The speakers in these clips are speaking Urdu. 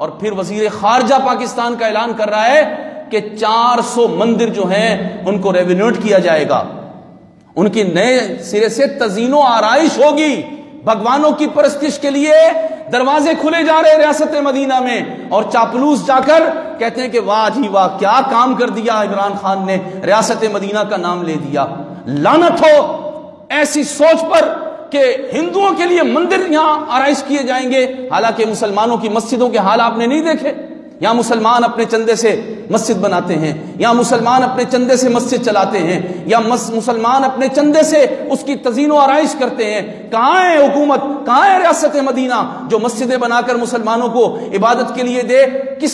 اور پھر وزیر خارجہ پاکستان کا اعلان کر رہا ہے کہ 400 مندر جو ہیں ان کو ریونیوٹ کیا جائے گا، ان کی نئے سرے سے تزئین و آرائش ہوگی، بھگوانوں کی پرستش کے لیے دروازے کھلے جا رہے ریاست مدینہ میں، اور چاپلوس جا کر کہتے ہیں کہ واہ جی واہ کیا کام کر دیا عمران خان نے، ریاست مدینہ کا نام لے دیا۔ لعنت ہو ایسی سوچ پر کہ ہندوؤں کے لیے مندر یہاں آرائش کیے جائیں گے، حالانکہ مسلمانوں کی مسجدوں کے حال آپ نے نہیں دیکھے؟ یہاں مسلمان اپنے چندے سے مسجد بناتے ہیں، یا مسلمان اپنے چندے سے مسجد چلاتے ہیں، یا مسلمان اپنے چندے سے اس کی تزئین و آرائش کرتے ہیں۔ کہاں ہے حکومت، کہاں ہے ریاست مدینہ جو مسجدیں بنا کر مسلمانوں کو عبادت کے لیے دے؟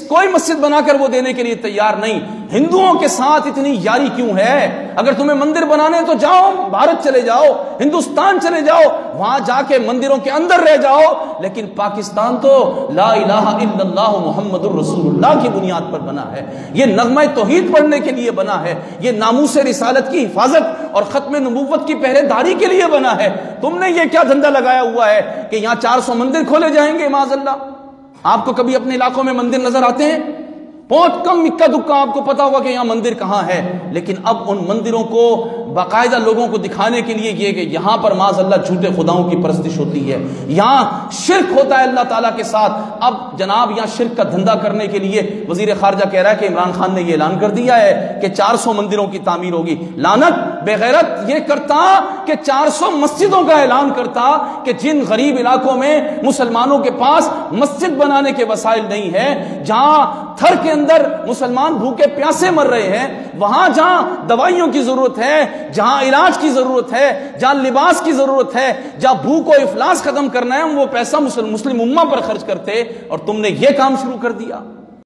کوئی مسجد بنا کر وہ دینے کے لیے تیار نہیں۔ ہندوؤں کے ساتھ اتنی یاری کیوں ہے؟ اگر تمہیں مندر بنانے تو جاؤ، بھارت چلے جاؤ، ہندوستان چلے جاؤ، وہاں جا کے مندروں کے اندر رہ جاؤ، لیکن پاکستان تو لا الہ الا اللہ محمد الرسول اللہ کی بنیاد پر بنا ہے، یہ نغمہ توحید پڑھنے کے لیے بنا ہے، یہ ناموس رسالت کی حفاظت اور ختم نبوت کی پہرے داری کے لیے بنا ہے۔ تم نے یہ کیا دھندا لگایا ہوا ہے کہ یہاں 400 مندر کھولے جائیں گے معاذ اللہ؟ آپ کو کبھی اپنے علاقوں میں مندر نظر آتے ہیں؟ بہت کم اکا دکا آپ کو پتا ہوگا کہ یہاں مندر کہاں ہے، لیکن اب ان مندروں کو باقاعدہ لوگوں کو دکھانے کے لیے یہ کہ یہاں پر معاذ اللہ جھوٹے خداؤں کی پرستش ہوتی ہے، یہاں شرک ہوتا ہے اللہ تعالیٰ کے ساتھ۔ اب جناب یہاں شرک کا دھندا کرنے کے لیے وزیر خارجہ کہہ رہا ہے کہ عمران خان نے یہ اعلان کر دیا ہے کہ 400 مندروں کی تعمیر ہوگی۔ لعنت بے غیرت یہ کرتا کہ 400 مسجدوں کا اعلان کرتا کہ جن غریب علاقوں میں مسلمانوں کے پاس مسجد بنانے کے وسائل نہیں ہے، جہاں تھر کے اندر مسلمان بھوکے پیاسے مر رہے ہیں، وہاں جہاں دوائیوں کی ضرورت ہے، جہاں علاج کی ضرورت ہے، جہاں لباس کی ضرورت ہے، جہاں بھوک و افلاس ختم کرنا ہے، وہ پیسہ مسلم امہ پر خرچ کرتے، اور تم نے یہ کام شروع کر دیا۔